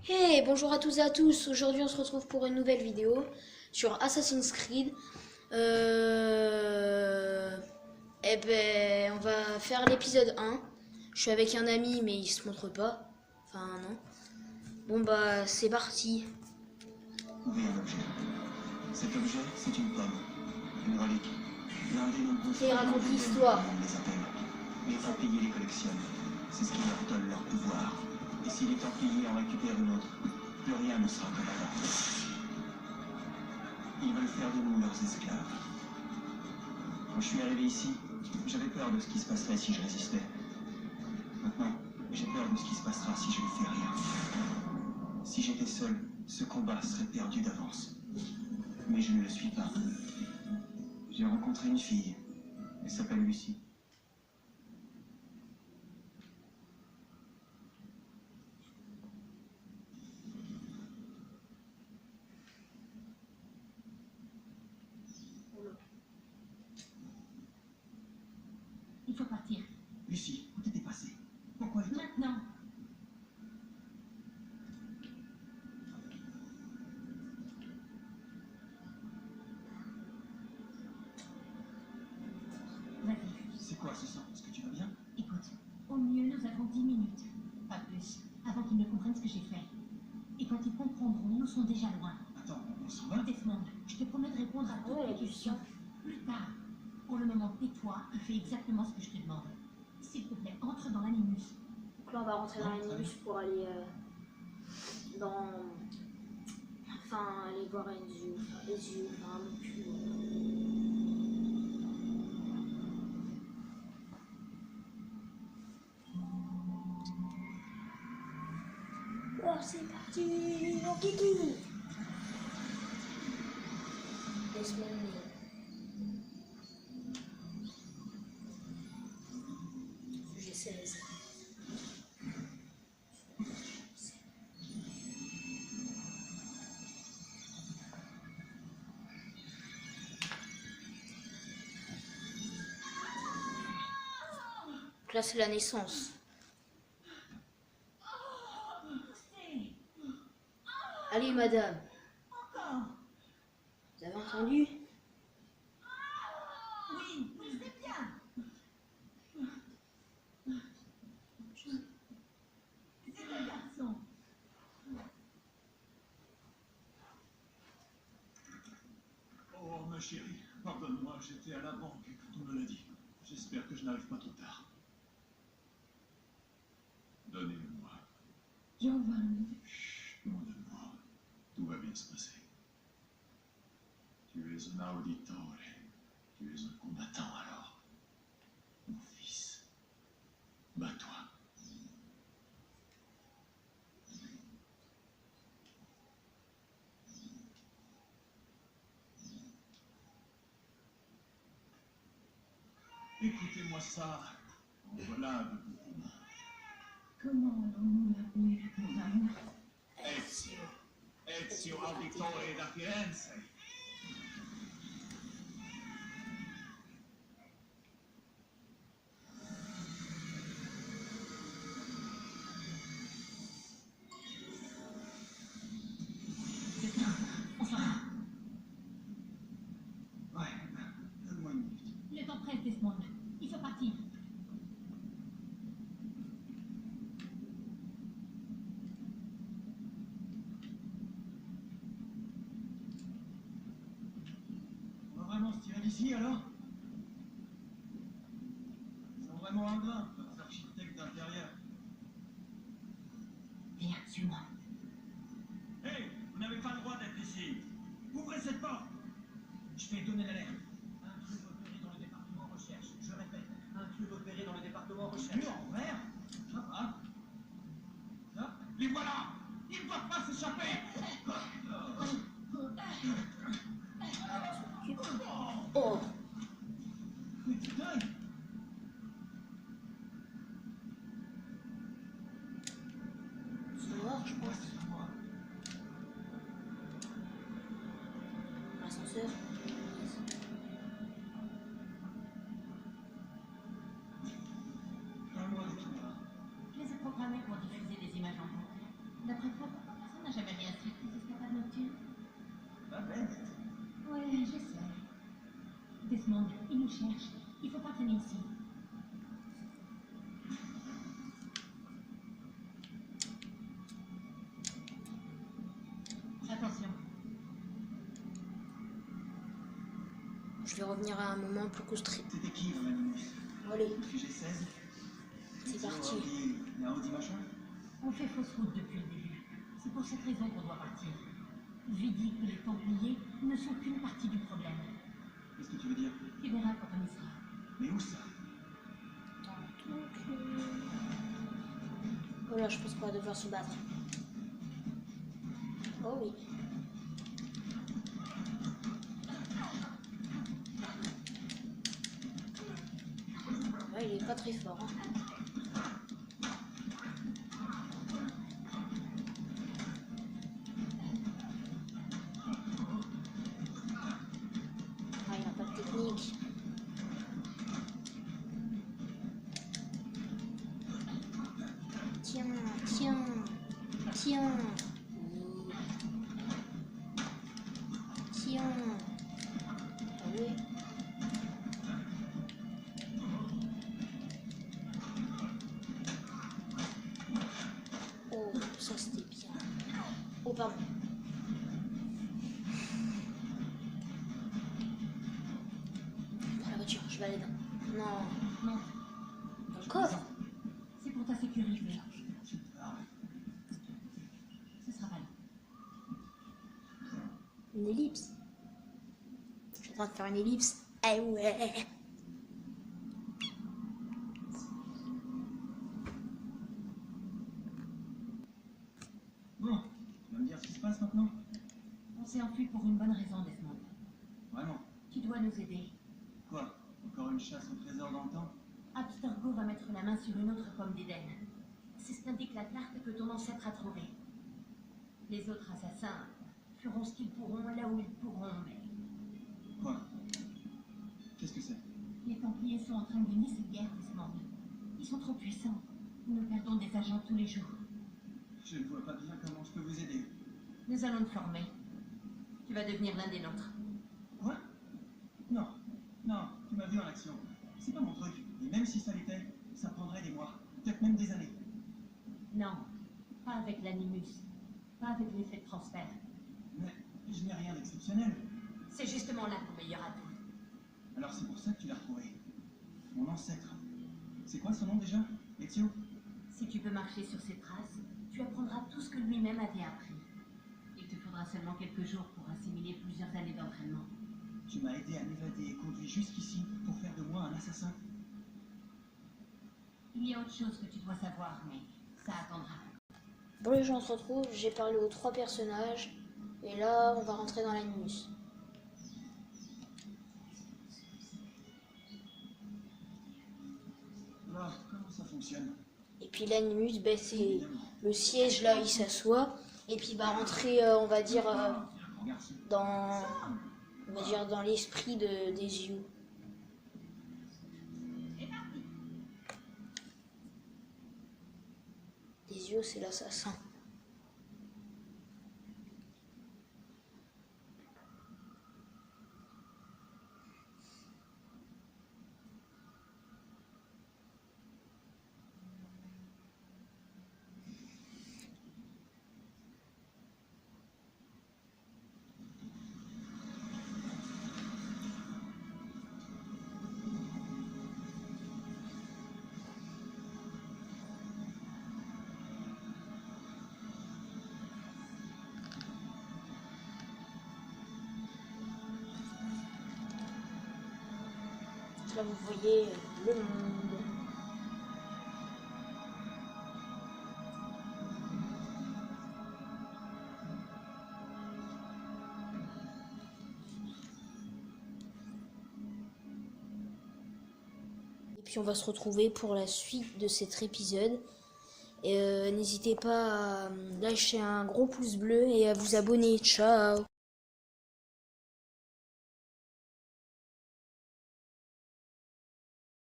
Hey, bonjour à tous et à tous. Aujourd'hui, on se retrouve pour une nouvelle vidéo sur Assassin's Creed. Eh ben, on va faire l'épisode 1. Je suis avec un ami, mais il se montre pas. Enfin, non. Bon, bah, c'est parti. Trouvez un objet. Cet objet, c'est une pomme, une relique. L'un des nombreux Et raconte l'histoire. on les appelle. Les Templiers les collectionnent. C'est ce qui leur donne leur pouvoir. Et si les Templiers en récupèrent une autre, plus rien ne sera comme avant. Ils veulent faire de nous leurs esclaves. Quand je suis arrivé ici, j'avais peur de ce qui se passerait si je résistais. Maintenant, j'ai peur de ce qui se passera si je ne fais rien. Si j'étais seul, ce combat serait perdu d'avance. Mais je ne le suis pas. J'ai rencontré une fille. Elle s'appelle Lucie. Il faut partir. Lucie, où t'étais passée? Pourquoi est-ce Maintenant. Vas-y. C'est quoi ce sang? Est-ce que tu vas bien? Écoute, au mieux, nous avons 10 minutes. Pas plus. Avant qu'ils ne comprennent ce que j'ai fait. Et quand ils comprendront, nous sommes déjà loin. Attends, on s'en va? Desmond, je te promets de répondre à toutes les questions plus tard. Pour le moment, tais-toi et fais exactement ce que je te demande. S'il te plaît, entre dans l'animus. Donc là, on va rentrer dans l'animus pour aller dans... Enfin, aller voir Ezio, enfin, mon cul. Alors c'est parti, mon kiki. Desmond Mill. Sujet 16. Donc là, c'est la naissance. Allez, madame. Vous avez entendu? Oui, oui, c'est bien. C'est un garçon. Oh, ma chérie, pardonne-moi, j'étais à la banque quand on me l'a dit. J'espère que je n'arrive pas trop tard. Donnez-le-moi. Giovanni. Chut, demande-moi. Tout va bien se passer. Tu es un auditore. Tu es un combattant alors. Mon fils. Bats-toi. Écoutez-moi ça. En voilà de beaucoup. Comment allons-nous l'appeler, mon amour? Ezio. Ezio Auditore da Firenze. C'est ça. On s'en va. Ouais, donne-moi une minute. Le temps presse, Desmond. Il faut partir. On va vraiment se tirer d'ici alors? Ils sont vraiment ingrats, leurs architectes d'intérieur. Viens, suis-moi. Hey, vous n'avez pas le droit d'être ici. Ouvrez cette porte. Je vais donner l'alerte. Intrus opéré dans le département recherche. Je répète, intrus opéré dans le département recherche. En vert? Ça va. Ça? Les voilà. Ils ne peuvent pas s'échapper. Oh, Mais tu dingue. c'est mort, je pense. Ascenseur. Parle-moi de tout. Je les ai programmés pour diffuser des images en boucle. D'après toi, n'a jamais rien su de tes escapades nocturnes. Pas bête. Ouais, je sais. Desmond, il nous cherche. Il faut pas traîner ici. Attention. Je vais revenir à un moment plus construit. C'était qui dans l'animus? Allez, FG16? c'est parti. Audi machin? On fait fausse route depuis le début. C'est pour cette raison qu'on doit partir. Lui dit que les Templiers ne sont qu'une partie du problème. Qu'est-ce que tu veux dire? Tu verras quand on y sera. Mais où ça? Voilà, je pense qu'on va devoir se battre. Oh oui. Ouais, il est pas très fort. Hein. Ah, il n'a pas de technique. Tiens, tiens, tiens. Tiens. Ah oui. Oh, ça c'était bien. Oh, pardon. Dans la voiture, je vais aller dans... Non. Non, Dans le coffre. c'est pour ta sécurité. Ah, Ce sera pas long. Une ellipse. Je suis en train de faire une ellipse. Ah ouais. bon, tu vas me dire ce qui se passe maintenant? On s'est enfui pour une bonne raison, Desmond. Vraiment? Tu dois nous aider. Quoi? Encore une chasse au trésor dans le temps? Abstergo va mettre la main sur une autre pomme d'Éden. C'est ce qu'indique la carte que ton ancêtre a trouvée. Les autres assassins feront ce qu'ils pourront là où ils pourront, mais Quoi? Qu'est-ce que c'est? les Templiers sont en train de gagner cette guerre, Desmond. Ils sont trop puissants. Nous perdons des agents tous les jours. Je ne vois pas bien comment je peux vous aider. Nous allons te former. Tu vas devenir l'un des nôtres. Quoi? Non, non, tu m'as vu en action. C'est pas mon truc. Et même si ça l'était, ça prendrait des mois, peut-être même des années. Non, pas avec l'animus. Pas avec l'effet de transfert. Mais je n'ai rien d'exceptionnel. C'est justement là ton meilleur atout. Alors c'est pour ça que tu l'as retrouvé. Mon ancêtre. C'est quoi son nom déjà? Ezio? Si tu peux marcher sur ses traces, tu apprendras tout ce que lui-même avait appris. Il te faudra seulement quelques jours pour assimiler plusieurs années d'entraînement. Tu m'as aidé à m'évader et conduit jusqu'ici pour faire de moi un assassin. Il y a autre chose que tu dois savoir, mais ça attendra. Bon les gens, on se retrouve. J'ai parlé aux 3 personnages. Et là, on va rentrer dans l'animus. Alors, comment ça fonctionne? Et puis l'animus, ben, c'est Évidemment. le siège là, il s'assoit. Et puis il va rentrer, on va dire, Regarde ça. dans l'esprit des yeux. Des yeux, c'est l'assassin. Là, vous voyez le monde. Et puis on va se retrouver pour la suite de cet épisode. Et n'hésitez pas à lâcher un gros pouce bleu et à vous abonner. Ciao!